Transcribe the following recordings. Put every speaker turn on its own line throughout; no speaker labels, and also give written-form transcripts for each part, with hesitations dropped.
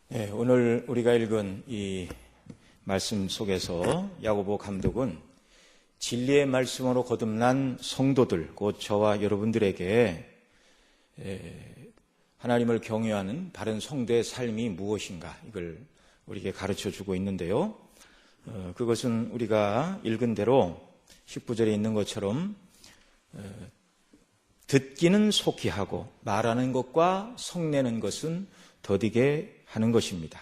네, 오늘 우리가 읽은 이 말씀 속에서 야고보 감독은 진리의 말씀으로 거듭난 성도들, 곧 저와 여러분들에게 하나님을 경외하는 바른 성도의 삶이 무엇인가, 이걸 우리에게 가르쳐주고 있는데요. 그것은 우리가 읽은 대로 19절에 있는 것처럼 듣기는 속히 하고 말하는 것과 성내는 것은 더디게 하는 것입니다.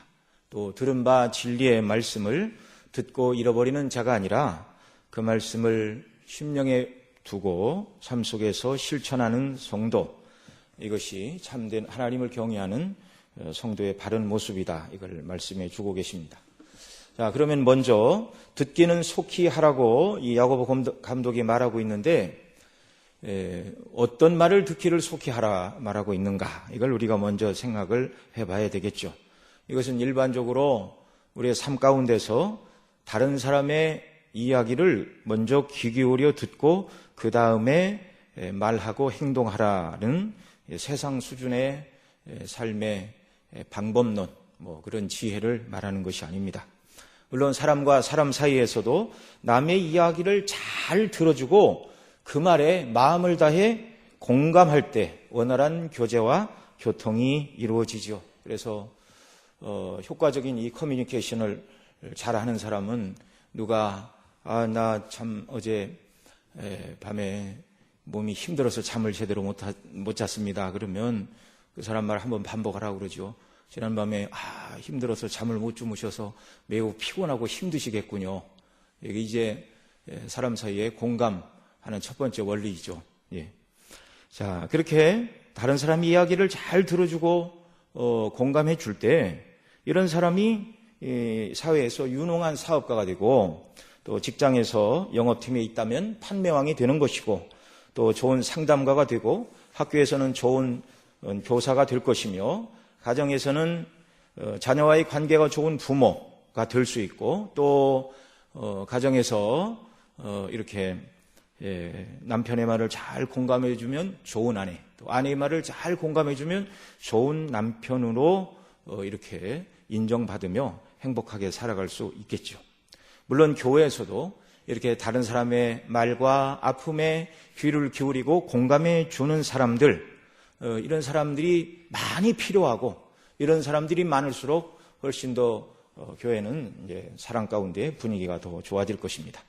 또 들은 바 진리의 말씀을 듣고 잃어버리는 자가 아니라 그 말씀을 심령에 두고 삶 속에서 실천하는 성도, 이것이 참된 하나님을 경외하는 성도의 바른 모습이다, 이걸 말씀해 주고 계십니다. 자, 그러면 먼저 듣기는 속히 하라고 이 야고보 감독이 말하고 있는데, 어떤 말을 듣기를 속히 하라 말하고 있는가, 이걸 우리가 먼저 생각을 해봐야 되겠죠. 이것은 일반적으로 우리의 삶 가운데서 다른 사람의 이야기를 먼저 귀 기울여 듣고 그 다음에 말하고 행동하라는 세상 수준의 삶의 방법론, 그런 지혜를 말하는 것이 아닙니다. 물론 사람과 사람 사이에서도 남의 이야기를 잘 들어주고 그 말에 마음을 다해 공감할 때 원활한 교제와 교통이 이루어지죠. 그래서 효과적인 이 커뮤니케이션을 잘하는 사람은 누가 나 참 어제 밤에 몸이 힘들어서 잠을 제대로 못 잤습니다, 그러면 그 사람 말 한번 반복하라고 그러죠. 지난밤에 힘들어서 잠을 못 주무셔서 매우 피곤하고 힘드시겠군요. 이게 이제 사람 사이에 공감하는 첫 번째 원리이죠. 예. 자, 그렇게 다른 사람 이야기를 잘 들어주고 공감해 줄 때 이런 사람이 사회에서 유능한 사업가가 되고, 또 직장에서 영업팀에 있다면 판매왕이 되는 것이고, 또 좋은 상담가가 되고, 학교에서는 좋은 교사가 될 것이며, 가정에서는 자녀와의 관계가 좋은 부모가 될 수 있고, 또 가정에서 이렇게 남편의 말을 잘 공감해 주면 좋은 아내, 또 아내의 말을 잘 공감해 주면 좋은 남편으로 이렇게 인정받으며 행복하게 살아갈 수 있겠죠. 물론 교회에서도 이렇게 다른 사람의 말과 아픔에 귀를 기울이고 공감해 주는 사람들, 이런 사람들이 많이 필요하고, 이런 사람들이 많을수록 훨씬 더 교회는 이제 사랑 가운데 분위기가 더 좋아질 것입니다.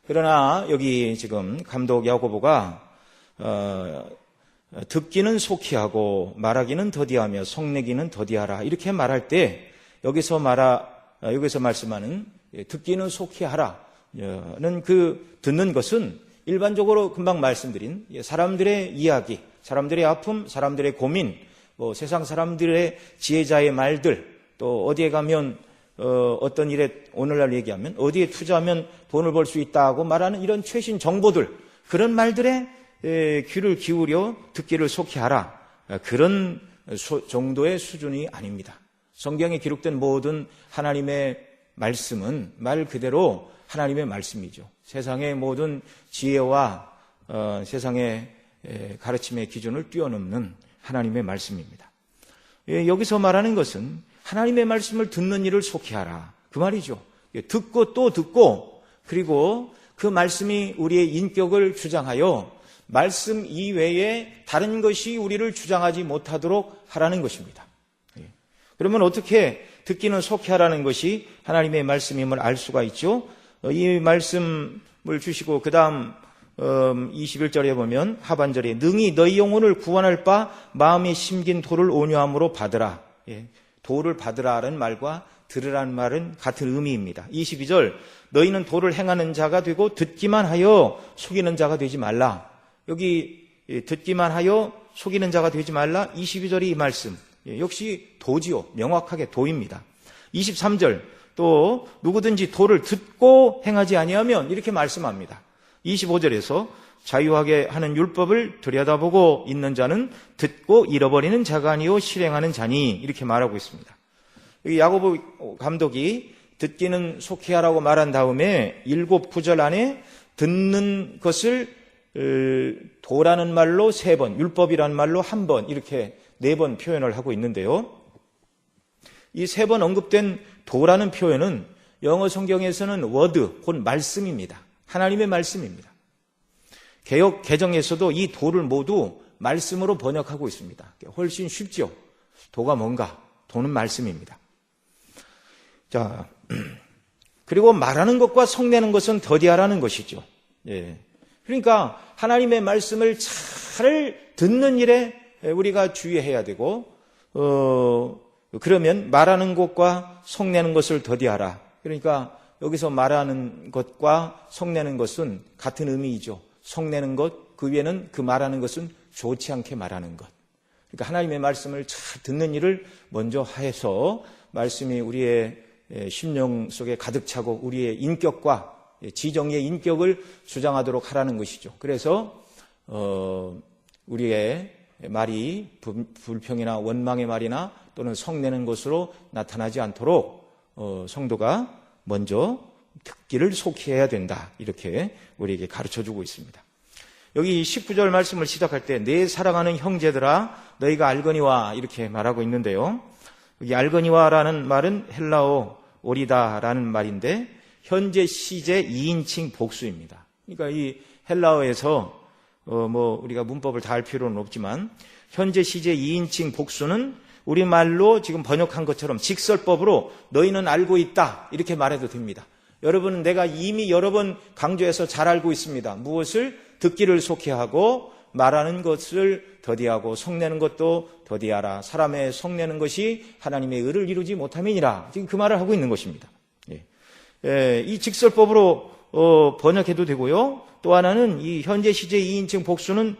그러나 여기 지금 감독 야고보가 듣기는 속히 하고 말하기는 더디하며 성내기는 더디하라, 이렇게 말할 때 여기서 말씀하는 듣기는 속히 하라는 그 듣는 것은 일반적으로 금방 말씀드린 사람들의 이야기, 사람들의 아픔, 사람들의 고민, 세상 사람들의 지혜자의 말들, 또 어디에 가면 어떤 일에 오늘날 얘기하면 어디에 투자하면 돈을 벌 수 있다고 말하는 이런 최신 정보들, 그런 말들에 귀를 기울여 듣기를 속히 하라, 그런 정도의 수준이 아닙니다. 성경에 기록된 모든 하나님의 말씀은 말 그대로 하나님의 말씀이죠. 세상의 모든 지혜와 세상의 가르침의 기준을 뛰어넘는 하나님의 말씀입니다. 여기서 말하는 것은 하나님의 말씀을 듣는 일을 속히 하라, 그 말이죠. 듣고 또 듣고, 그리고 그 말씀이 우리의 인격을 주장하여 말씀 이외에 다른 것이 우리를 주장하지 못하도록 하라는 것입니다. 그러면 어떻게 듣기는 속히 하라는 것이 하나님의 말씀임을 알 수가 있죠? 이 말씀을 주시고 그 다음 21절에 보면 하반절에 능히 너희 영혼을 구원할 바 마음에 심긴 도를 온유함으로 받으라. 도를 받으라는 말과 들으라는 말은 같은 의미입니다. 22절 너희는 도를 행하는 자가 되고 듣기만 하여 속이는 자가 되지 말라. 여기 듣기만 하여 속이는 자가 되지 말라, 22절이 이 말씀 역시 도지요. 명확하게 도입니다. 23절 또 누구든지 도를 듣고 행하지 아니하면, 이렇게 말씀합니다. 25절에서 자유하게 하는 율법을 들여다보고 있는 자는 듣고 잃어버리는 자가 아니요 실행하는 자니, 이렇게 말하고 있습니다. 여기 야고보 감독이 듣기는 속히 하라고 말한 다음에 7구절 안에 듣는 것을 도라는 말로 3번, 율법이라는 말로 1번, 이렇게 4번 표현을 하고 있는데요. 이 3번 언급된 도라는 표현은 영어 성경에서는 word, 곧 말씀입니다. 하나님의 말씀입니다. 개역 개정에서도 이 도를 모두 말씀으로 번역하고 있습니다. 훨씬 쉽죠. 도가 뭔가? 도는 말씀입니다. 자, 그리고 말하는 것과 성내는 것은 더디하라는 것이죠. 예. 그러니까 하나님의 말씀을 잘 듣는 일에 우리가 주의해야 되고, 그러면 말하는 것과 성내는 것을 더디하라. 그러니까 여기서 말하는 것과 성내는 것은 같은 의미이죠. 성내는 것, 그 위에는 그 말하는 것은 좋지 않게 말하는 것. 그러니까 하나님의 말씀을 잘 듣는 일을 먼저 해서 말씀이 우리의 심령 속에 가득 차고 우리의 인격과 지정의 인격을 주장하도록 하라는 것이죠. 그래서 우리의 말이 불평이나 원망의 말이나 또는 성내는 것으로 나타나지 않도록 성도가 먼저 듣기를 속히 해야 된다. 이렇게 우리에게 가르쳐주고 있습니다. 여기 19절 말씀을 시작할 때 내 사랑하는 형제들아 너희가 알거니와 이렇게 말하고 있는데요. 여기 알거니와라는 말은 헬라어 오리다라는 말인데 현재 시제 2인칭 복수입니다. 그러니까 이 헬라어에서 우리가 문법을 다 알 필요는 없지만 현재 시제 2인칭 복수는 우리말로 지금 번역한 것처럼 직설법으로 너희는 알고 있다 이렇게 말해도 됩니다. 여러분은 내가 이미 여러 번 강조해서 잘 알고 있습니다. 무엇을? 듣기를 속히 하고 말하는 것을 더디하고 성내는 것도 더디하라. 사람의 성내는 것이 하나님의 의를 이루지 못함이니라. 지금 그 말을 하고 있는 것입니다. 이 직설법으로 번역해도 되고요. 또 하나는 이 현재 시제 2인칭 복수는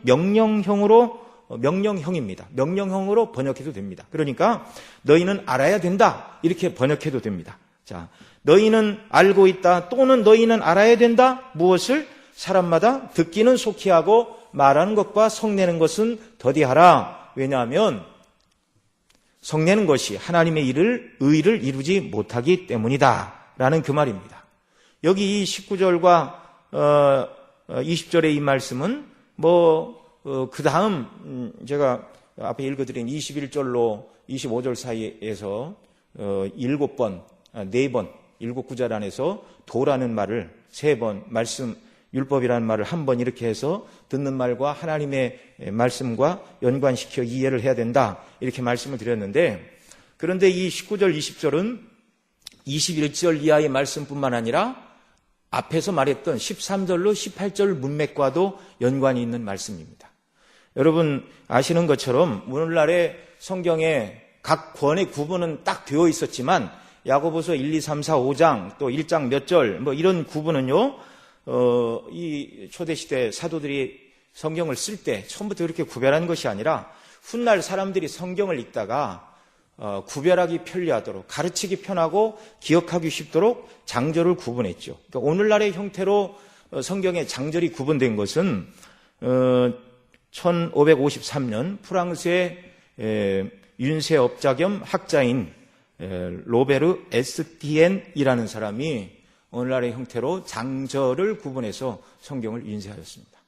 명령형입니다. 명령형으로 번역해도 됩니다. 그러니까 너희는 알아야 된다 이렇게 번역해도 됩니다. 자, 너희는 알고 있다 또는 너희는 알아야 된다. 무엇을? 사람마다 듣기는 속히 하고 말하는 것과 성내는 것은 더디하라. 왜냐하면 성내는 것이 하나님의 의를 이루지 못하기 때문이다 라는 그 말입니다. 여기 이 19절과 20절의 이 말씀은 그 다음 제가 앞에 읽어드린 21절로 25절 사이에서 7번, 4번, 7구절 안에서 도라는 말을 3번, 말씀, 율법이라는 말을 한 번 이렇게 해서 듣는 말과 하나님의 말씀과 연관시켜 이해를 해야 된다 이렇게 말씀을 드렸는데, 그런데 이 19절, 20절은 21절 이하의 말씀뿐만 아니라 앞에서 말했던 13절로 18절 문맥과도 연관이 있는 말씀입니다. 여러분 아시는 것처럼 오늘날의 성경에 각 권의 구분은 딱 되어 있었지만 야고보서 1, 2, 3, 4, 5장 또 1장 몇 절 이런 구분은요, 이 초대시대 사도들이 성경을 쓸 때 처음부터 그렇게 구별한 것이 아니라 훗날 사람들이 성경을 읽다가 구별하기 편리하도록, 가르치기 편하고 기억하기 쉽도록 장절을 구분했죠. 그러니까 오늘날의 형태로 성경의 장절이 구분된 것은 1553년 프랑스의 윤세업자 겸 학자인 로베르 에스티엔이라는 사람이 오늘날의 형태로 장절을 구분해서 성경을 인쇄하였습니다.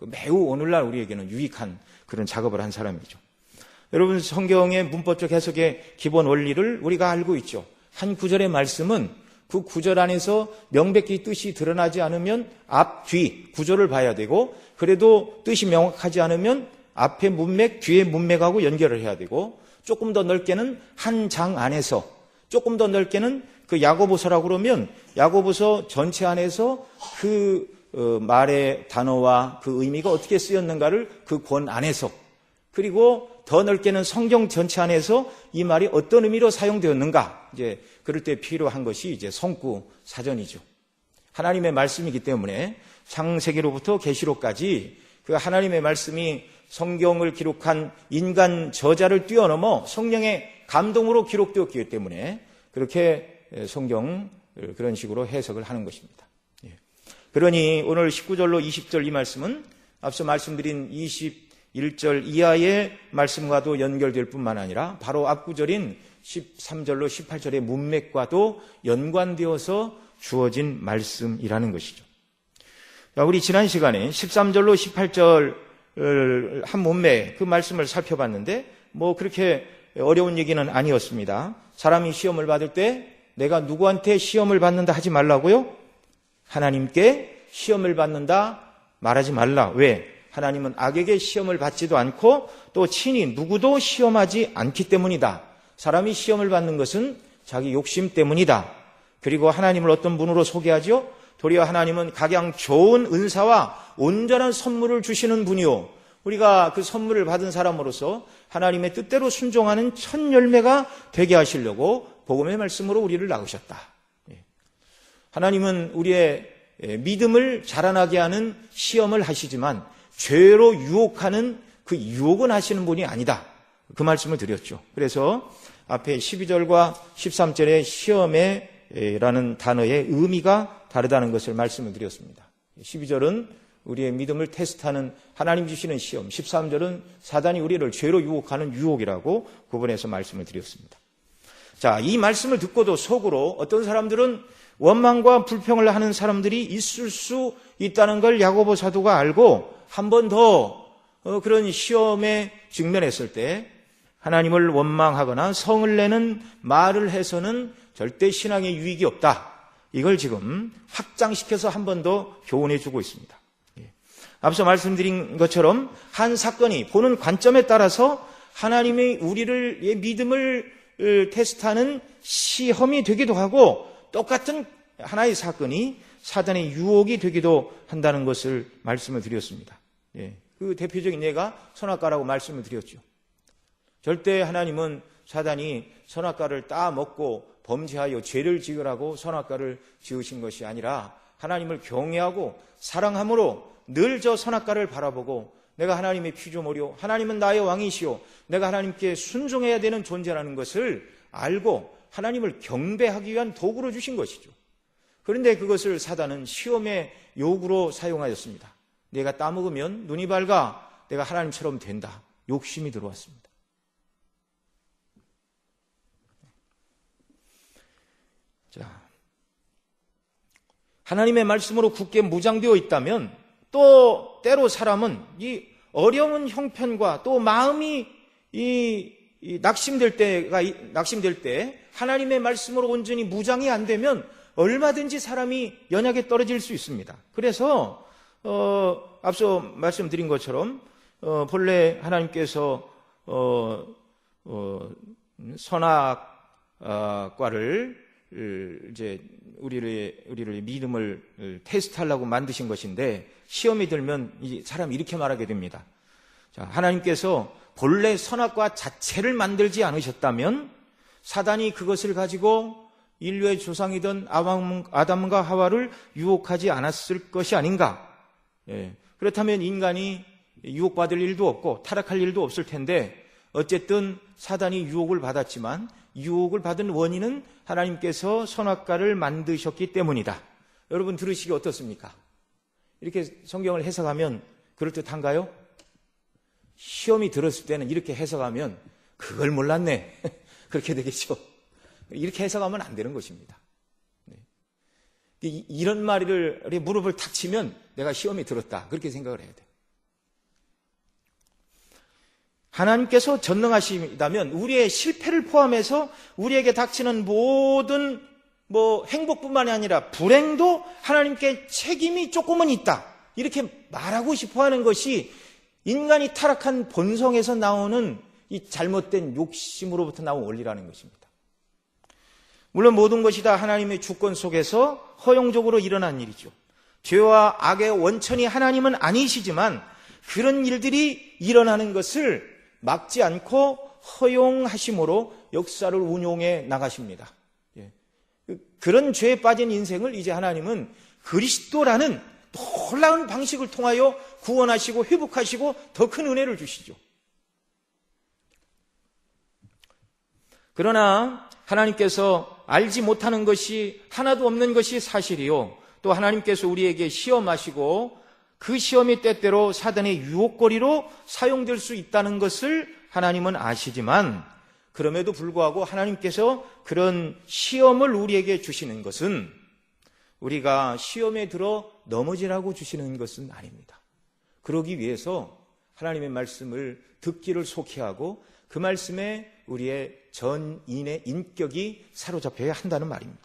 매우 오늘날 우리에게는 유익한 그런 작업을 한 사람이죠. 여러분 성경의 문법적 해석의 기본 원리를 우리가 알고 있죠. 한 구절의 말씀은 그 구절 안에서 명백히 뜻이 드러나지 않으면 앞, 뒤 구절을 봐야 되고, 그래도 뜻이 명확하지 않으면 앞의 문맥, 뒤의 문맥하고 연결을 해야 되고, 조금 더 넓게는 한 장 안에서, 조금 더 넓게는 그 야고보서라고 그러면 야고보서 전체 안에서 그 말의 단어와 그 의미가 어떻게 쓰였는가를 그 권 안에서, 그리고 더 넓게는 성경 전체 안에서 이 말이 어떤 의미로 사용되었는가, 이제 그럴 때 필요한 것이 이제 성구 사전이죠. 하나님의 말씀이기 때문에 창세기로부터 계시록까지 그 하나님의 말씀이 성경을 기록한 인간 저자를 뛰어넘어 성령의 감동으로 기록되었기 때문에 그렇게 성경 그런 식으로 해석을 하는 것입니다. 그러니 오늘 19절로 20절 이 말씀은 앞서 말씀드린 21절 이하의 말씀과도 연결될 뿐만 아니라 바로 앞구절인 13절로 18절의 문맥과도 연관되어서 주어진 말씀이라는 것이죠. 우리 지난 시간에 13절로 18절 한 문맥 그 말씀을 살펴봤는데 그렇게 어려운 얘기는 아니었습니다. 사람이 시험을 받을 때 내가 누구한테 시험을 받는다 하지 말라고요? 하나님께 시험을 받는다 말하지 말라. 왜? 하나님은 악에게 시험을 받지도 않고 또 친히 누구도 시험하지 않기 때문이다. 사람이 시험을 받는 것은 자기 욕심 때문이다. 그리고 하나님을 어떤 분으로 소개하죠? 도리어 하나님은 각양 좋은 은사와 온전한 선물을 주시는 분이요, 우리가 그 선물을 받은 사람으로서 하나님의 뜻대로 순종하는 첫 열매가 되게 하시려고 복음의 말씀으로 우리를 낳으셨다. 하나님은 우리의 믿음을 자라나게 하는 시험을 하시지만 죄로 유혹하는 그 유혹은 하시는 분이 아니다. 그 말씀을 드렸죠. 그래서 앞에 12절과 13절의 시험에라는 단어의 의미가 다르다는 것을 말씀을 드렸습니다. 12절은 우리의 믿음을 테스트하는 하나님 주시는 시험, 13절은 사단이 우리를 죄로 유혹하는 유혹이라고 구분해서 말씀을 드렸습니다. 자, 이 말씀을 듣고도 속으로 어떤 사람들은 원망과 불평을 하는 사람들이 있을 수 있다는 걸 야고보 사도가 알고 한 번 더 그런 시험에 직면했을 때 하나님을 원망하거나 성을 내는 말을 해서는 절대 신앙에 유익이 없다. 이걸 지금 확장시켜서 한 번 더 교훈해 주고 있습니다. 앞서 말씀드린 것처럼 한 사건이 보는 관점에 따라서 하나님의 우리의 믿음을 테스트하는 시험이 되기도 하고 똑같은 하나의 사건이 사단의 유혹이 되기도 한다는 것을 말씀을 드렸습니다. 그 대표적인 예가 선악과라고 말씀을 드렸죠. 절대 하나님은 사단이 선악과를 따먹고 범죄하여 죄를 지으라고 선악과를 지으신 것이 아니라 하나님을 경외하고 사랑함으로 늘 저 선악과를 바라보고 내가 하나님의 피조물이요, 하나님은 나의 왕이시오, 내가 하나님께 순종해야 되는 존재라는 것을 알고 하나님을 경배하기 위한 도구로 주신 것이죠. 그런데 그것을 사단은 시험의 요구로 사용하였습니다. 내가 따먹으면 눈이 밝아 내가 하나님처럼 된다. 욕심이 들어왔습니다. 자, 하나님의 말씀으로 굳게 무장되어 있다면 또 때로 사람은 이 어려운 형편과 또 마음이 낙심될 때 하나님의 말씀으로 온전히 무장이 안 되면 얼마든지 사람이 연약에 떨어질 수 있습니다. 그래서 앞서 말씀드린 것처럼 본래 하나님께서 선악과를 이제 우리를 믿음을 테스트하려고 만드신 것인데 시험이 들면 이 사람이 이렇게 말하게 됩니다. 자, 하나님께서 본래 선악과 자체를 만들지 않으셨다면 사단이 그것을 가지고 인류의 조상이던 아담과 하와를 유혹하지 않았을 것이 아닌가. 그렇다면 인간이 유혹받을 일도 없고 타락할 일도 없을 텐데 어쨌든 사단이 유혹을 받았지만 유혹을 받은 원인은 하나님께서 선악과를 만드셨기 때문이다. 여러분 들으시기 어떻습니까? 이렇게 성경을 해석하면 그럴듯한가요? 시험이 들었을 때는 이렇게 해석하면 그걸 몰랐네. 그렇게 되겠죠. 이렇게 해석하면 안 되는 것입니다. 이런 말을 무릎을 탁 치면 내가 시험이 들었다. 그렇게 생각을 해야 돼요. 하나님께서 전능하시다면 우리의 실패를 포함해서 우리에게 닥치는 모든 행복뿐만이 아니라 불행도 하나님께 책임이 조금은 있다. 이렇게 말하고 싶어 하는 것이 인간이 타락한 본성에서 나오는 이 잘못된 욕심으로부터 나온 원리라는 것입니다. 물론 모든 것이 다 하나님의 주권 속에서 허용적으로 일어난 일이죠. 죄와 악의 원천이 하나님은 아니시지만 그런 일들이 일어나는 것을 막지 않고 허용하심으로 역사를 운용해 나가십니다. 그런 죄에 빠진 인생을 이제 하나님은 그리스도라는 놀라운 방식을 통하여 구원하시고 회복하시고 더 큰 은혜를 주시죠. 그러나 하나님께서 알지 못하는 것이 하나도 없는 것이 사실이요, 또 하나님께서 우리에게 시험하시고 그 시험이 때때로 사단의 유혹거리로 사용될 수 있다는 것을 하나님은 아시지만 그럼에도 불구하고 하나님께서 그런 시험을 우리에게 주시는 것은 우리가 시험에 들어 넘어지라고 주시는 것은 아닙니다. 그러기 위해서 하나님의 말씀을 듣기를 속히 하고 그 말씀에 우리의 전인의 인격이 사로잡혀야 한다는 말입니다.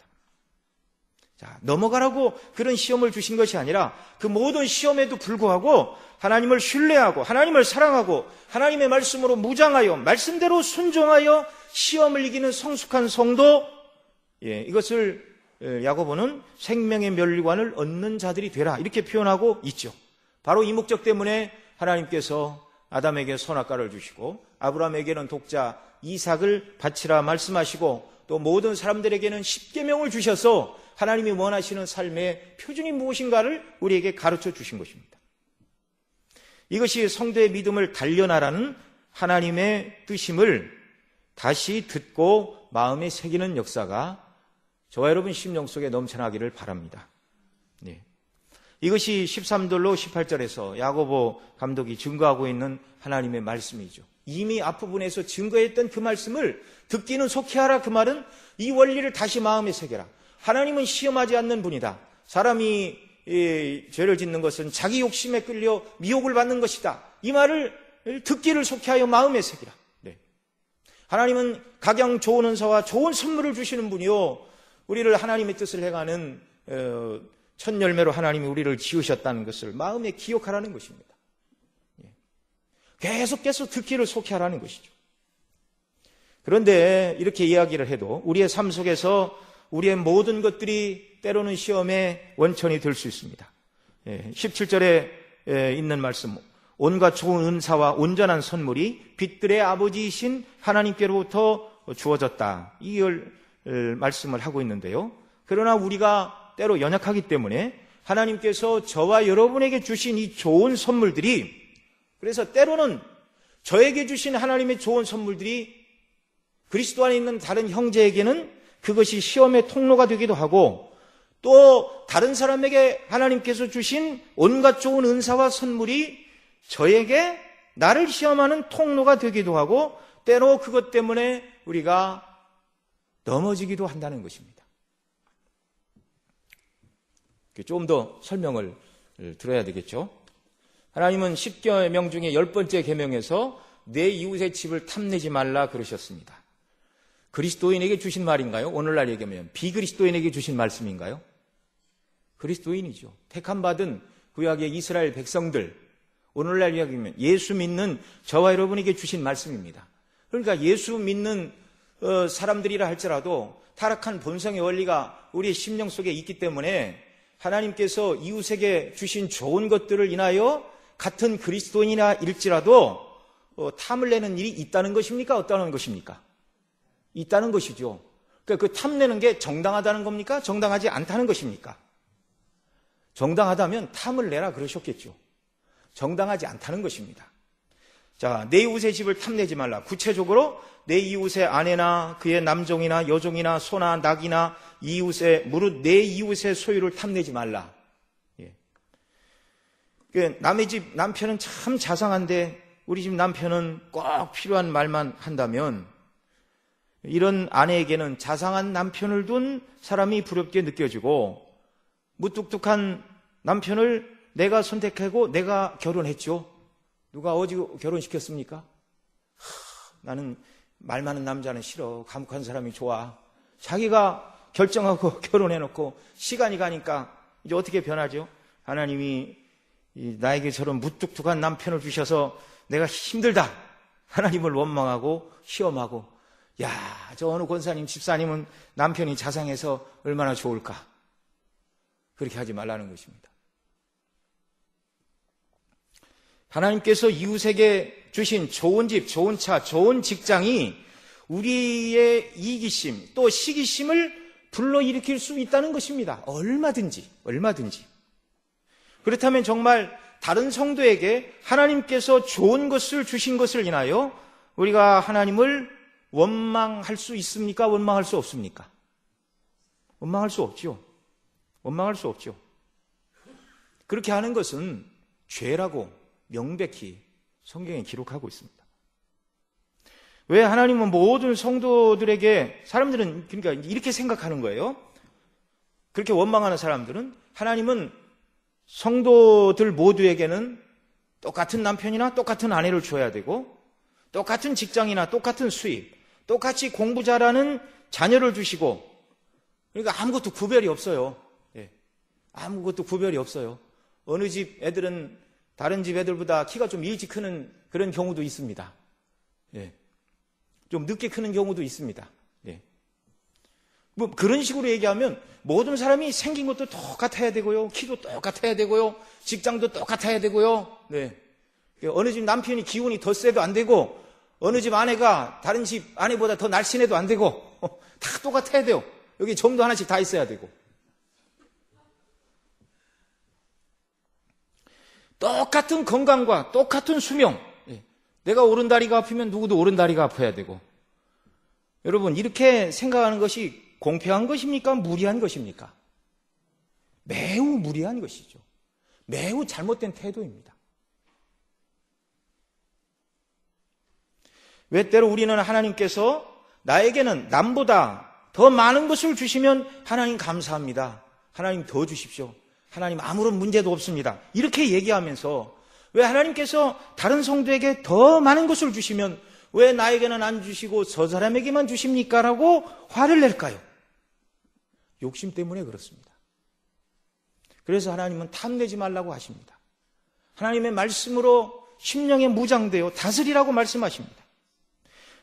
자, 넘어가라고 그런 시험을 주신 것이 아니라 그 모든 시험에도 불구하고 하나님을 신뢰하고 하나님을 사랑하고 하나님의 말씀으로 무장하여 말씀대로 순종하여 시험을 이기는 성숙한 성도, 이것을 야고보는 생명의 면류관을 얻는 자들이 되라 이렇게 표현하고 있죠. 바로 이 목적 때문에 하나님께서 아담에게 선악과를 주시고 아브라함에게는 독자 이삭을 바치라 말씀하시고 또 모든 사람들에게는 십계명을 주셔서 하나님이 원하시는 삶의 표준이 무엇인가를 우리에게 가르쳐 주신 것입니다. 이것이 성도의 믿음을 단련하라는 하나님의 뜻임을 다시 듣고 마음에 새기는 역사가 저와 여러분 심령 속에 넘쳐나기를 바랍니다. 이것이 13절로 18절에서 야고보 감독이 증거하고 있는 하나님의 말씀이죠. 이미 앞부분에서 증거했던 그 말씀을 듣기는 속히하라. 그 말은 이 원리를 다시 마음에 새겨라. 하나님은 시험하지 않는 분이다. 사람이 죄를 짓는 것은 자기 욕심에 끌려 미혹을 받는 것이다. 이 말을 듣기를 속히하여 마음에 새기라. 하나님은 각양 좋은 은사와 좋은 선물을 주시는 분이요, 우리를 하나님의 뜻을 행하는 첫 열매로 하나님이 우리를 지으셨다는 것을 마음에 기억하라는 것입니다. 계속해서 듣기를 속히하라는 것이죠. 그런데 이렇게 이야기를 해도 우리의 삶 속에서 우리의 모든 것들이 때로는 시험의 원천이 될 수 있습니다. 17절에 있는 말씀, 온갖 좋은 은사와 온전한 선물이 빛들의 아버지이신 하나님께로부터 주어졌다, 이 말씀을 하고 있는데요. 그러나 우리가 때로 연약하기 때문에 하나님께서 저와 여러분에게 주신 이 좋은 선물들이, 그래서 때로는 저에게 주신 하나님의 좋은 선물들이 그리스도 안에 있는 다른 형제에게는 그것이 시험의 통로가 되기도 하고, 또 다른 사람에게 하나님께서 주신 온갖 좋은 은사와 선물이 저에게 나를 시험하는 통로가 되기도 하고, 때로 그것 때문에 우리가 넘어지기도 한다는 것입니다. 좀 더 설명을 들어야 되겠죠. 하나님은 10계명 중에 10번째 계명에서 내 이웃의 집을 탐내지 말라 그러셨습니다. 그리스도인에게 주신 말인가요? 오늘날 얘기하면 비그리스도인에게 주신 말씀인가요? 그리스도인이죠. 택함받은 구약의 이스라엘 백성들, 오늘날 이야기하면 예수 믿는 저와 여러분에게 주신 말씀입니다. 그러니까 예수 믿는 사람들이라 할지라도 타락한 본성의 원리가 우리의 심령 속에 있기 때문에 하나님께서 이웃에게 주신 좋은 것들을 인하여 같은 그리스도인이라 일지라도 탐을 내는 일이 있다는 것입니까? 없다는 것입니까? 있다는 것이죠. 그러니까 그 탐내는 게 정당하다는 겁니까? 정당하지 않다는 것입니까? 정당하다면 탐을 내라 그러셨겠죠. 정당하지 않다는 것입니다. 자, 내 이웃의 집을 탐내지 말라. 구체적으로 내 이웃의 아내나 그의 남종이나 여종이나 소나 낙이나 이웃의, 무릇 내 이웃의 소유를 탐내지 말라. 남의 집 남편은 참 자상한데 우리 집 남편은 꼭 필요한 말만 한다면, 이런 아내에게는 자상한 남편을 둔 사람이 부럽게 느껴지고, 무뚝뚝한 남편을 내가 선택하고 내가 결혼했죠. 누가 어디 결혼시켰습니까? 나는 말 많은 남자는 싫어. 감옥한 사람이 좋아. 자기가 결정하고 결혼해놓고 시간이 가니까 이제 어떻게 변하죠? 하나님이 나에게 저런 무뚝뚝한 남편을 주셔서 내가 힘들다. 하나님을 원망하고 시험하고, 야, 저 어느 권사님 집사님은 남편이 자상해서 얼마나 좋을까. 그렇게 하지 말라는 것입니다. 하나님께서 이웃에게 주신 좋은 집, 좋은 차, 좋은 직장이 우리의 이기심 또 시기심을 불러일으킬 수 있다는 것입니다. 얼마든지. 그렇다면 정말 다른 성도에게 하나님께서 좋은 것을 주신 것을 인하여 우리가 하나님을 원망할 수 있습니까? 원망할 수 없습니까? 원망할 수 없죠. 그렇게 하는 것은 죄라고 명백히 성경에 기록하고 있습니다. 왜 하나님은 모든 성도들에게, 사람들은 그러니까 이렇게 생각하는 거예요. 그렇게 원망하는 사람들은 하나님은 성도들 모두에게는 똑같은 남편이나 똑같은 아내를 줘야 되고, 똑같은 직장이나 똑같은 수입, 똑같이 공부 잘하는 자녀를 주시고, 그러니까 아무것도 구별이 없어요. 예. 아무것도 구별이 없어요. 어느 집 애들은 다른 집 애들보다 키가 좀 일찍 크는 그런 경우도 있습니다. 예. 좀 늦게 크는 경우도 있습니다. 예. 뭐 그런 식으로 얘기하면 모든 사람이 생긴 것도 똑같아야 되고요. 키도 똑같아야 되고요. 직장도 똑같아야 되고요. 네. 어느 집 남편이 기운이 더 세도 안 되고, 어느 집 아내가 다른 집 아내보다 더 날씬해도 안 되고, 다 똑같아야 돼요. 여기 점도 하나씩 다 있어야 되고. 똑같은 건강과 똑같은 수명. 내가 오른다리가 아프면 누구도 오른다리가 아파야 되고. 여러분, 이렇게 생각하는 것이 공평한 것입니까? 무리한 것입니까? 매우 무리한 것이죠. 매우 잘못된 태도입니다. 왜 때로 우리는 하나님께서 나에게는 남보다 더 많은 것을 주시면 하나님 감사합니다. 하나님 더 주십시오. 하나님 아무런 문제도 없습니다. 이렇게 얘기하면서 왜 하나님께서 다른 성도에게 더 많은 것을 주시면 왜 나에게는 안 주시고 저 사람에게만 주십니까? 라고 화를 낼까요? 욕심 때문에 그렇습니다. 그래서 하나님은 탐내지 말라고 하십니다. 하나님의 말씀으로 심령에 무장되어 다스리라고 말씀하십니다.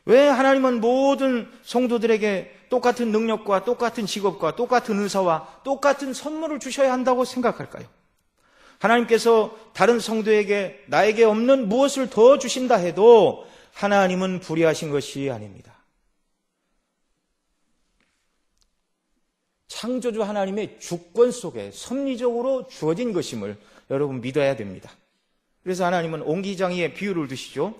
왜 하나님은 모든 성도들에게 똑같은 능력과 똑같은 직업과 똑같은 의사와 똑같은 선물을 주셔야 한다고 생각할까요? 하나님께서 다른 성도에게 나에게 없는 무엇을 더 주신다 해도 하나님은 불의하신 것이 아닙니다. 창조주 하나님의 주권 속에 섭리적으로 주어진 것임을 여러분 믿어야 됩니다. 그래서 하나님은 옹기장이의 비유를 두시죠.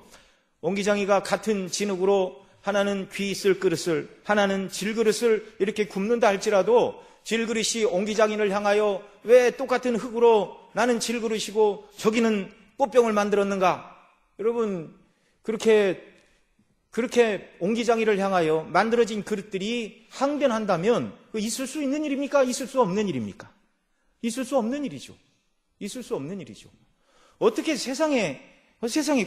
옹기장이가 같은 진흙으로 하나는 귀 있을 그릇을, 하나는 질그릇을 이렇게 굽는다 할지라도 질그릇이 옹기장이를 향하여 왜 똑같은 흙으로 나는 질그릇이고 저기는 꽃병을 만들었는가? 여러분, 그렇게 옹기장이를 향하여 만들어진 그릇들이 항변한다면 있을 수 있는 일입니까? 있을 수 없는 일입니까? 있을 수 없는 일이죠. 있을 수 없는 일이죠. 어떻게 세상에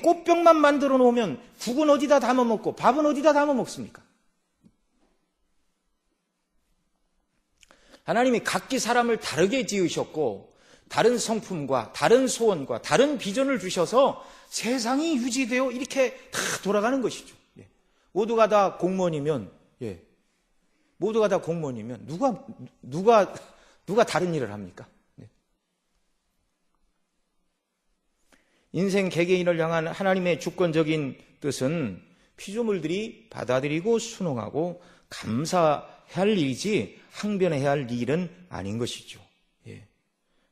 꽃병만 만들어 놓으면 국은 어디다 담아 먹고 밥은 어디다 담아 먹습니까? 하나님이 각기 사람을 다르게 지으셨고 다른 성품과 다른 소원과 다른 비전을 주셔서 세상이 유지되어 이렇게 다 돌아가는 것이죠. 모두가 다 공무원이면 모두가 다 공무원이면 누가 다른 일을 합니까? 인생 개개인을 향한 하나님의 주권적인 뜻은 피조물들이 받아들이고 순응하고 감사할 일이지 항변해야 할 일은 아닌 것이죠.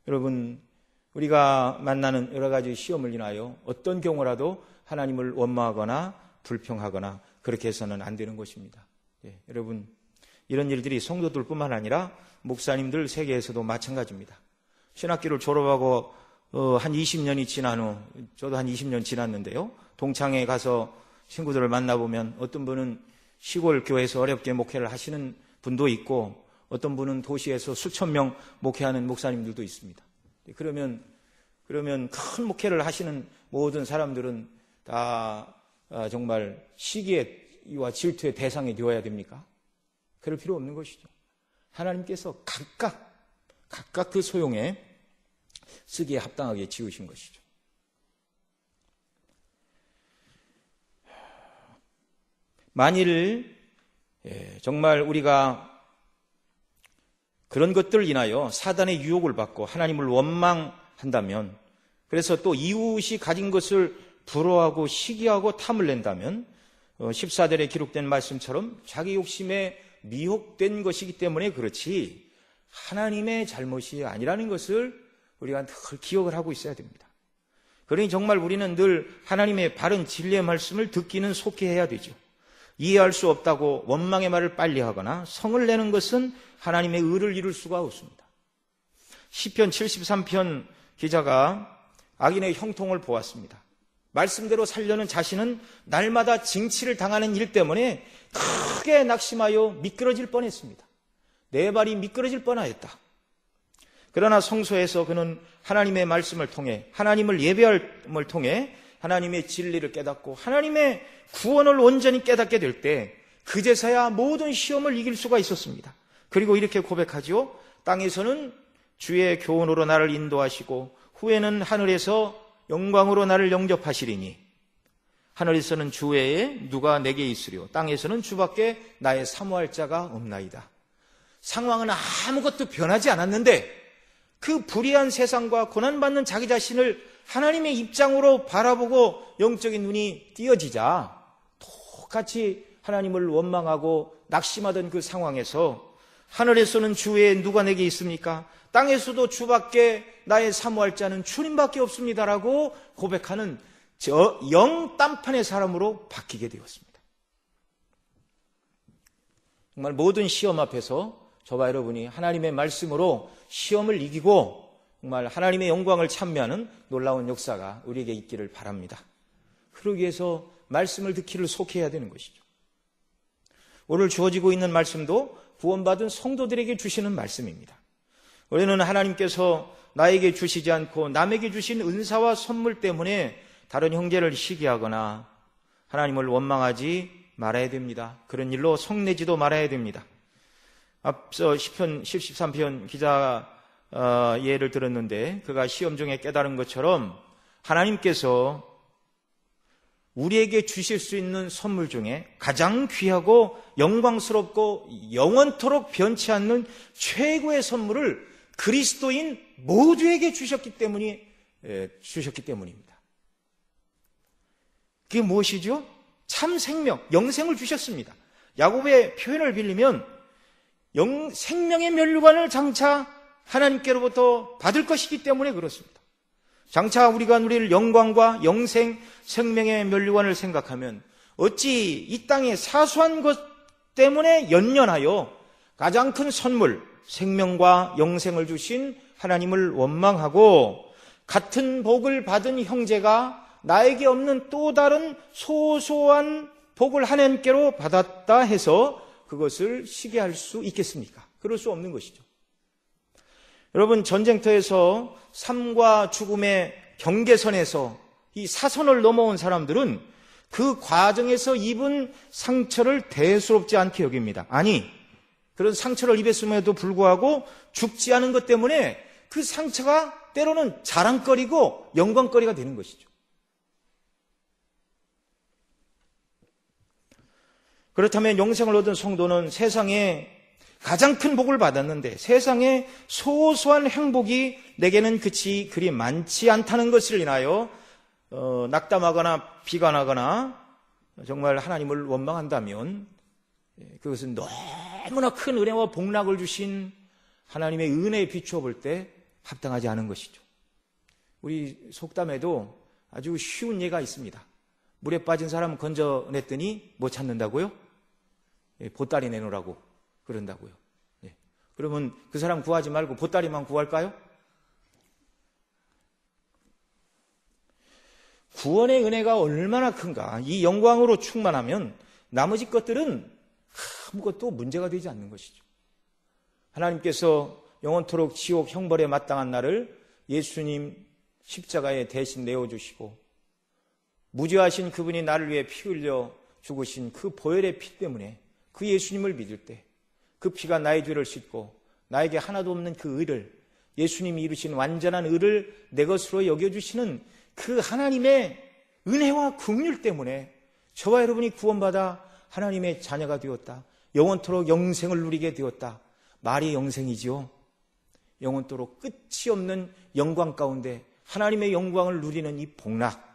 여러분, 우리가 만나는 여러 가지 시험을 인하여 어떤 경우라도 하나님을 원망하거나 불평하거나 그렇게 해서는 안 되는 것입니다. 여러분, 이런 일들이 성도들뿐만 아니라 목사님들 세계에서도 마찬가지입니다. 신학교를 졸업하고 한 20년이 지난 후, 저도 한 20년 지났는데요. 동창회 가서 친구들을 만나보면 어떤 분은 시골 교회에서 어렵게 목회를 하시는 분도 있고 어떤 분은 도시에서 수천 명 목회하는 목사님들도 있습니다. 그러면 큰 목회를 하시는 모든 사람들은 다 정말 시기와 질투의 대상이 되어야 됩니까? 그럴 필요 없는 것이죠. 하나님께서 각각 그 소용에 쓰기에 합당하게 지으신 것이죠. 만일 정말 우리가 그런 것들을 인하여 사단의 유혹을 받고 하나님을 원망한다면, 그래서 또 이웃이 가진 것을 부러워하고 시기하고 탐을 낸다면 14절에 기록된 말씀처럼 자기 욕심에 미혹된 것이기 때문에 그렇지 하나님의 잘못이 아니라는 것을 우리가 늘 기억을 하고 있어야 됩니다. 그러니 정말 우리는 늘 하나님의 바른 진리의 말씀을 듣기는 속히 해야 되죠. 이해할 수 없다고 원망의 말을 빨리 하거나 성을 내는 것은 하나님의 의를 이룰 수가 없습니다. 시편 73편 기자가 악인의 형통을 보았습니다. 말씀대로 살려는 자신은 날마다 징치를 당하는 일 때문에 크게 낙심하여 미끄러질 뻔했습니다. 내 발이 미끄러질 뻔하였다. 그러나 성소에서 그는 하나님의 말씀을 통해 하나님을 예배함을 통해 하나님의 진리를 깨닫고 하나님의 구원을 온전히 깨닫게 될 때 그제서야 모든 시험을 이길 수가 있었습니다. 그리고 이렇게 고백하죠. 땅에서는 주의 교훈으로 나를 인도하시고 후에는 하늘에서 영광으로 나를 영접하시리니 하늘에서는 주 외에 누가 내게 있으리요 땅에서는 주밖에 나의 사모할 자가 없나이다. 상황은 아무것도 변하지 않았는데 그 불의한 세상과 고난받는 자기 자신을 하나님의 입장으로 바라보고 영적인 눈이 띄어지자 똑같이 하나님을 원망하고 낙심하던 그 상황에서 하늘에서는 주 외에 누가 내게 있습니까? 땅에서도 주밖에 나의 사모할 자는 주님밖에 없습니다라고 고백하는 저 영딴판의 사람으로 바뀌게 되었습니다. 정말 모든 시험 앞에서 저와 여러분이 하나님의 말씀으로 시험을 이기고 정말 하나님의 영광을 찬미하는 놀라운 역사가 우리에게 있기를 바랍니다. 그러기 위해서 말씀을 듣기를 속해야 되는 것이죠. 오늘 주어지고 있는 말씀도 구원받은 성도들에게 주시는 말씀입니다. 우리는 하나님께서 나에게 주시지 않고 남에게 주신 은사와 선물 때문에 다른 형제를 시기하거나 하나님을 원망하지 말아야 됩니다. 그런 일로 성내지도 말아야 됩니다. 앞서 시편 73편 기자 예를 들었는데 그가 시험 중에 깨달은 것처럼 하나님께서 우리에게 주실 수 있는 선물 중에 가장 귀하고 영광스럽고 영원토록 변치 않는 최고의 선물을 그리스도인 모두에게 주셨기 때문입니다. 그게 무엇이죠? 참 생명, 영생을 주셨습니다. 야곱의 표현을 빌리면 생명의 면류관을 장차 하나님께로부터 받을 것이기 때문에 그렇습니다. 장차 우리가 누릴 영광과 영생, 생명의 면류관을 생각하면 어찌 이 땅의 사소한 것 때문에 연연하여 가장 큰 선물, 생명과 영생을 주신 하나님을 원망하고 같은 복을 받은 형제가 나에게 없는 또 다른 소소한 복을 하나님께로 받았다 해서 그것을 시기할 수 있겠습니까? 그럴 수 없는 것이죠. 여러분, 전쟁터에서 삶과 죽음의 경계선에서 이 사선을 넘어온 사람들은 그 과정에서 입은 상처를 대수롭지 않게 여깁니다. 아니, 그런 상처를 입었음에도 불구하고 죽지 않은 것 때문에 그 상처가 때로는 자랑거리고 영광거리가 되는 것이죠. 그렇다면 영생을 얻은 성도는 세상에 가장 큰 복을 받았는데 세상의 소소한 행복이 내게는 그리 많지 않다는 것을 인하여 낙담하거나 비관하거나 정말 하나님을 원망한다면 그것은 너무나 큰 은혜와 복락을 주신 하나님의 은혜에 비추어 볼 때 합당하지 않은 것이죠. 우리 속담에도 아주 쉬운 예가 있습니다. 물에 빠진 사람 건져냈더니 뭐 찾는다고요? 보따리 내놓으라고 그런다고요. 그러면 그 사람 구하지 말고 보따리만 구할까요? 구원의 은혜가 얼마나 큰가. 이 영광으로 충만하면 나머지 것들은 아무것도 문제가 되지 않는 것이죠. 하나님께서 영원토록 지옥 형벌에 마땅한 나를 예수님 십자가에 대신 내어주시고 무죄하신 그분이 나를 위해 피 흘려 죽으신 그 보혈의 피 때문에 그 예수님을 믿을 때 그 피가 나의 죄를 씻고 나에게 하나도 없는 그 의를 예수님이 이루신 완전한 의를 내 것으로 여겨주시는 그 하나님의 은혜와 긍휼 때문에 저와 여러분이 구원받아 하나님의 자녀가 되었다. 영원토록 영생을 누리게 되었다. 말이 영생이지요. 영원토록 끝이 없는 영광 가운데 하나님의 영광을 누리는 이 복락.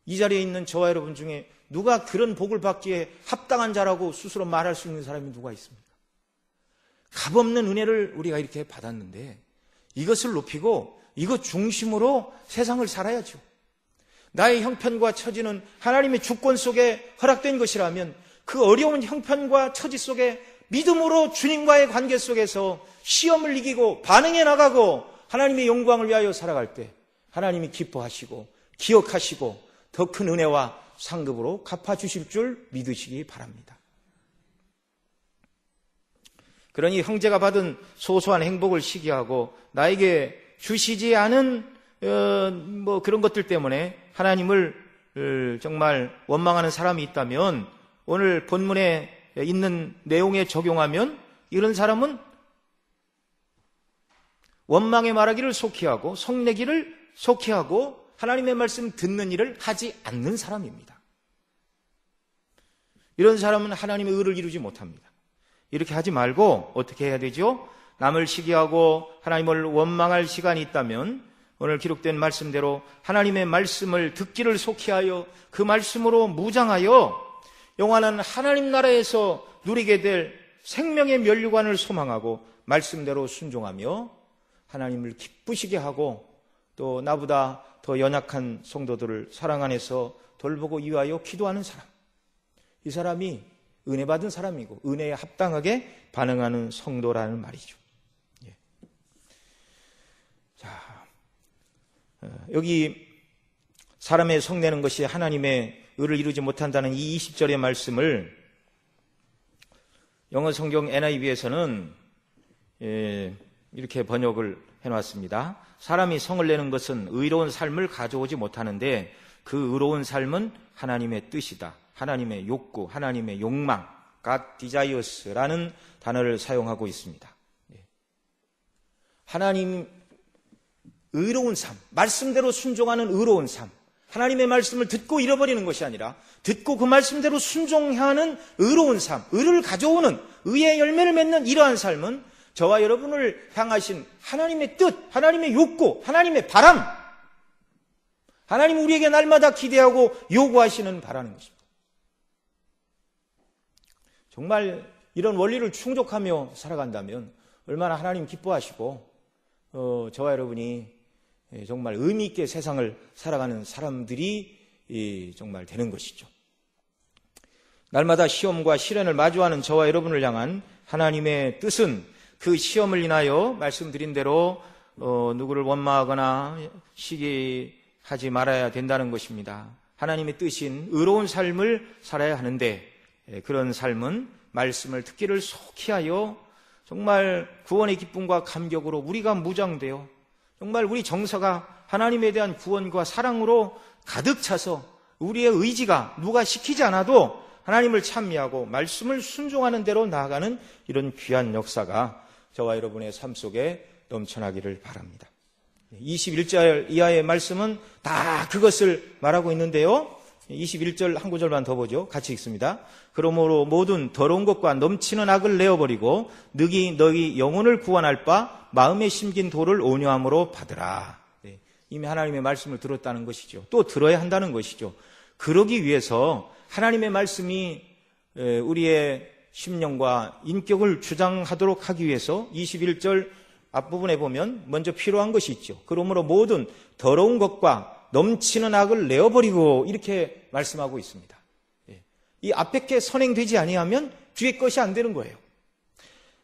이 자리에 있는 저와 여러분 중에 누가 그런 복을 받기에 합당한 자라고 스스로 말할 수 있는 사람이 누가 있습니까? 값없는 은혜를 우리가 이렇게 받았는데 이것을 높이고 이것 중심으로 세상을 살아야죠. 나의 형편과 처지는 하나님의 주권 속에 허락된 것이라면 그 어려운 형편과 처지 속에 믿음으로 주님과의 관계 속에서 시험을 이기고 반응해 나가고 하나님의 영광을 위하여 살아갈 때 하나님이 기뻐하시고 기억하시고 더 큰 은혜와 상급으로 갚아주실 줄 믿으시기 바랍니다. 그러니 형제가 받은 소소한 행복을 시기하고 나에게 주시지 않은 그런 것들 때문에 하나님을 정말 원망하는 사람이 있다면 오늘 본문에 있는 내용에 적용하면 이런 사람은 원망의 말하기를 속히 하고 성내기를 속히 하고 하나님의 말씀 듣는 일을 하지 않는 사람입니다. 이런 사람은 하나님의 의를 이루지 못합니다. 이렇게 하지 말고 어떻게 해야 되죠? 남을 시기하고 하나님을 원망할 시간이 있다면 오늘 기록된 말씀대로 하나님의 말씀을 듣기를 속히 하여 그 말씀으로 무장하여 영원한 하나님 나라에서 누리게 될 생명의 면류관을 소망하고 말씀대로 순종하며 하나님을 기쁘시게 하고 또 나보다 더 연약한 성도들을 사랑 안에서 돌보고 위하여 기도하는 사람, 이 사람이 은혜 받은 사람이고 은혜에 합당하게 반응하는 성도라는 말이죠. 예. 자, 여기 사람의 성내는 것이 하나님의 의를 이루지 못한다는 이 20절의 말씀을 영어 성경 NIV에서는 이렇게 번역을 해놨습니다. 사람이 성을 내는 것은 의로운 삶을 가져오지 못하는데 그 의로운 삶은 하나님의 뜻이다. 하나님의 욕구, 하나님의 욕망, God desires라는 단어를 사용하고 있습니다. 하나님 의로운 삶, 말씀대로 순종하는 의로운 삶, 하나님의 말씀을 듣고 잃어버리는 것이 아니라 듣고 그 말씀대로 순종하는 의로운 삶, 의를 가져오는 의의 열매를 맺는 이러한 삶은 저와 여러분을 향하신 하나님의 뜻, 하나님의 욕구, 하나님의 바람, 하나님 우리에게 날마다 기대하고 요구하시는 바라는 것입니다. 정말 이런 원리를 충족하며 살아간다면 얼마나 하나님 기뻐하시고 저와 여러분이 정말 의미 있게 세상을 살아가는 사람들이 정말 되는 것이죠. 날마다 시험과 시련을 마주하는 저와 여러분을 향한 하나님의 뜻은 그 시험을 인하여 말씀드린 대로 누구를 원망하거나 시기하지 말아야 된다는 것입니다. 하나님의 뜻인 의로운 삶을 살아야 하는데 그런 삶은 말씀을 듣기를 속히 하여 정말 구원의 기쁨과 감격으로 우리가 무장되어 정말 우리 정서가 하나님에 대한 구원과 사랑으로 가득 차서 우리의 의지가 누가 시키지 않아도 하나님을 찬미하고 말씀을 순종하는 대로 나아가는 이런 귀한 역사가 저와 여러분의 삶 속에 넘쳐나기를 바랍니다. 21절 이하의 말씀은 다 그것을 말하고 있는데요. 21절 한 구절만 더 보죠. 같이 읽습니다. 그러므로 모든 더러운 것과 넘치는 악을 내어버리고 너희 영혼을 구원할 바 마음에 심긴 도를 온유함으로 받으라. 이미 하나님의 말씀을 들었다는 것이죠. 또 들어야 한다는 것이죠. 그러기 위해서 하나님의 말씀이 우리의 심령과 인격을 주장하도록 하기 위해서 21절 앞부분에 보면 먼저 필요한 것이 있죠. 그러므로 모든 더러운 것과 넘치는 악을 내어버리고 이렇게 말씀하고 있습니다. 이 앞에 게 선행되지 아니하면 뒤에 것이 안 되는 거예요.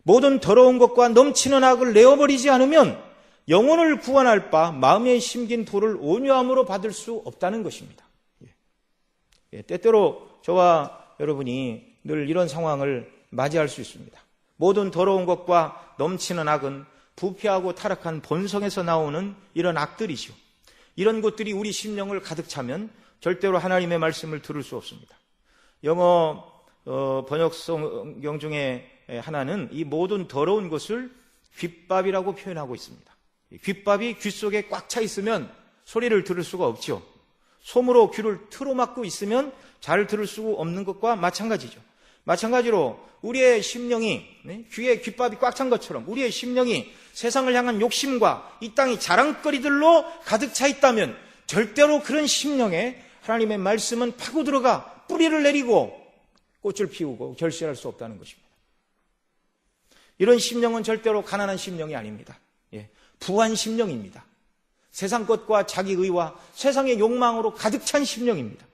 모든 더러운 것과 넘치는 악을 내어버리지 않으면 영혼을 구원할 바 마음에 심긴 도를 온유함으로 받을 수 없다는 것입니다. 때때로 저와 여러분이 늘 이런 상황을 맞이할 수 있습니다. 모든 더러운 것과 넘치는 악은 부패하고 타락한 본성에서 나오는 이런 악들이죠. 이런 것들이 우리 심령을 가득 차면 절대로 하나님의 말씀을 들을 수 없습니다. 영어 번역 성경 중에 하나는 이 모든 더러운 것을 귓밥이라고 표현하고 있습니다. 귓밥이 귀 속에 꽉 차 있으면 소리를 들을 수가 없죠. 솜으로 귀를 틀어막고 있으면 잘 들을 수 없는 것과 마찬가지죠. 마찬가지로 우리의 심령이 귀에 귓밥이 꽉 찬 것처럼 우리의 심령이 세상을 향한 욕심과 이 땅의 자랑거리들로 가득 차 있다면 절대로 그런 심령에 하나님의 말씀은 파고 들어가 뿌리를 내리고 꽃을 피우고 결실할 수 없다는 것입니다. 이런 심령은 절대로 가난한 심령이 아닙니다. 부한 심령입니다. 세상 것과 자기 의와 세상의 욕망으로 가득 찬 심령입니다.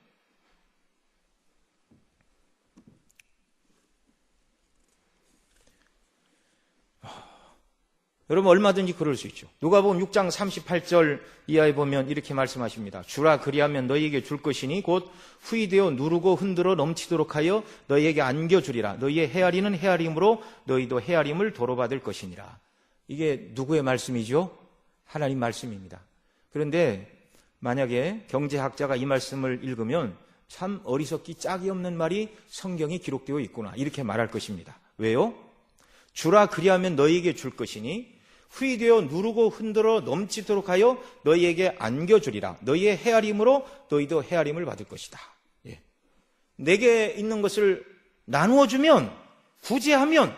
여러분 얼마든지 그럴 수 있죠. 누가복음 6장 38절 이하에 보면 이렇게 말씀하십니다. 주라 그리하면 너희에게 줄 것이니 곧 후이되어 누르고 흔들어 넘치도록 하여 너희에게 안겨주리라. 너희의 헤아리는 헤아림으로 너희도 헤아림을 도로받을 것이니라. 이게 누구의 말씀이죠? 하나님 말씀입니다. 그런데 만약에 경제학자가 이 말씀을 읽으면 참 어리석기 짝이 없는 말이 성경에 기록되어 있구나, 이렇게 말할 것입니다. 왜요? 주라 그리하면 너희에게 줄 것이니 후이되어 누르고 흔들어 넘치도록 하여 너희에게 안겨주리라. 너희의 헤아림으로 너희도 헤아림을 받을 것이다. 예. 내게 있는 것을 나누어주면, 구제하면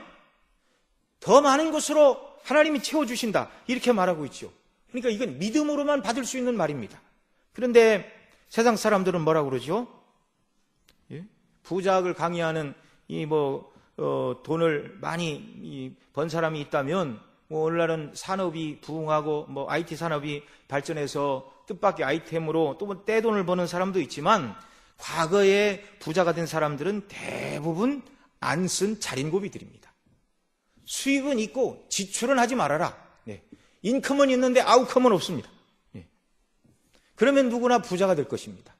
더 많은 것으로 하나님이 채워주신다, 이렇게 말하고 있죠. 그러니까 이건 믿음으로만 받을 수 있는 말입니다. 그런데 세상 사람들은 뭐라고 그러죠? 예? 부자학을 강의하는 돈을 많이 번 사람이 있다면, 오늘날은 산업이 부흥하고 IT 산업이 발전해서 뜻밖의 아이템으로 또 떼돈을 버는 사람도 있지만, 과거에 부자가 된 사람들은 대부분 안 쓴 자린고비들입니다. 수익은 있고 지출은 하지 말아라. 네. 인컴은 있는데 아웃컴은 없습니다. 네. 그러면 누구나 부자가 될 것입니다.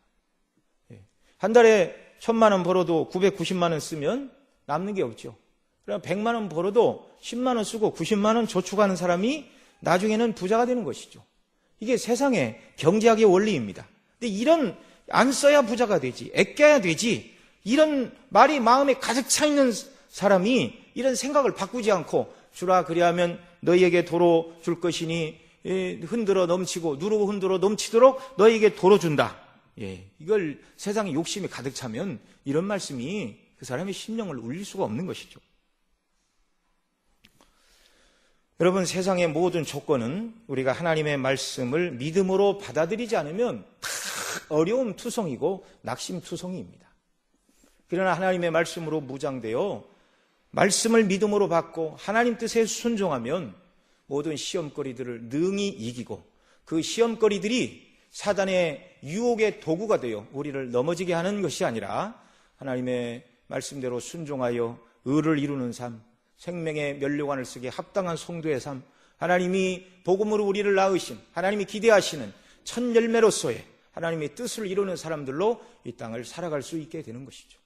네. 한 달에 1,000만 원 벌어도 990만 원 쓰면 남는 게 없죠. 그럼 100만 원 벌어도 10만 원 쓰고 90만 원 저축하는 사람이 나중에는 부자가 되는 것이죠. 이게 세상의 경제학의 원리입니다. 근데 이런 안 써야 부자가 되지, 아껴야 되지, 이런 말이 마음에 가득 차 있는 사람이 이런 생각을 바꾸지 않고 주라 그리하면 너희에게 도로 줄 것이니 흔들어 넘치고 누르고 흔들어 넘치도록 너희에게 도로 준다. 예, 이걸 세상에 욕심이 가득 차면 이런 말씀이 그 사람의 심령을 울릴 수가 없는 것이죠. 여러분, 세상의 모든 조건은 우리가 하나님의 말씀을 믿음으로 받아들이지 않으면 다 어려움 투성이고 낙심 투성이입니다. 그러나 하나님의 말씀으로 무장되어 말씀을 믿음으로 받고 하나님 뜻에 순종하면 모든 시험거리들을 능히 이기고, 그 시험거리들이 사단의 유혹의 도구가 되어 우리를 넘어지게 하는 것이 아니라 하나님의 말씀대로 순종하여 의를 이루는 삶, 생명의 면류관을 쓰기에 합당한 성도의 삶, 하나님이 복음으로 우리를 낳으신, 하나님이 기대하시는 첫 열매로서의 하나님의 뜻을 이루는 사람들로 이 땅을 살아갈 수 있게 되는 것이죠.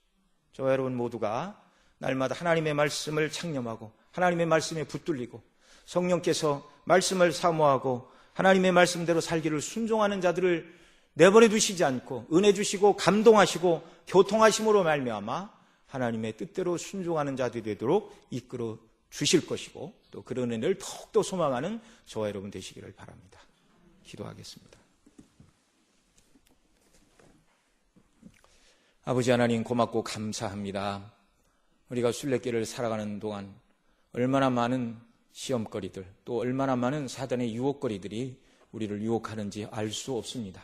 저와 여러분 모두가 날마다 하나님의 말씀을 창념하고 하나님의 말씀에 붙들리고 성령께서 말씀을 사모하고 하나님의 말씀대로 살기를 순종하는 자들을 내버려 두시지 않고 은혜 주시고 감동하시고 교통하심으로 말미암아 하나님의 뜻대로 순종하는 자들이 되도록 이끌어 주실 것이고, 또 그런 은혜를 더욱더 소망하는 저와 여러분 되시기를 바랍니다. 기도하겠습니다. 아버지 하나님, 고맙고 감사합니다. 우리가 순례길을 살아가는 동안 얼마나 많은 시험거리들, 또 얼마나 많은 사단의 유혹거리들이 우리를 유혹하는지 알 수 없습니다.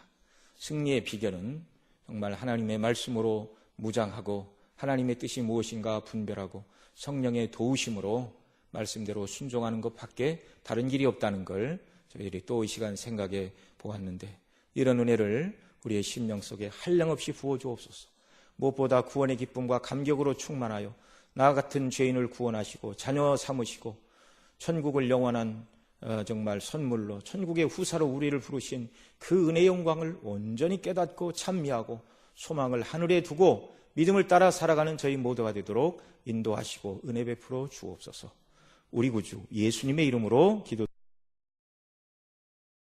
승리의 비결은 정말 하나님의 말씀으로 무장하고 하나님의 뜻이 무엇인가 분별하고 성령의 도우심으로 말씀대로 순종하는 것밖에 다른 길이 없다는 걸 저희들이 또 이 시간 생각해 보았는데, 이런 은혜를 우리의 심령 속에 한량없이 부어주옵소서. 무엇보다 구원의 기쁨과 감격으로 충만하여 나 같은 죄인을 구원하시고 자녀 삼으시고 천국을 영원한 정말 선물로, 천국의 후사로 우리를 부르신 그 은혜의 영광을 온전히 깨닫고 찬미하고 소망을 하늘에 두고 믿음을 따라 살아가는 저희 모두가 되도록 인도하시고 은혜 베풀어 주옵소서. 우리 구주 예수님의 이름으로 기도드립니다.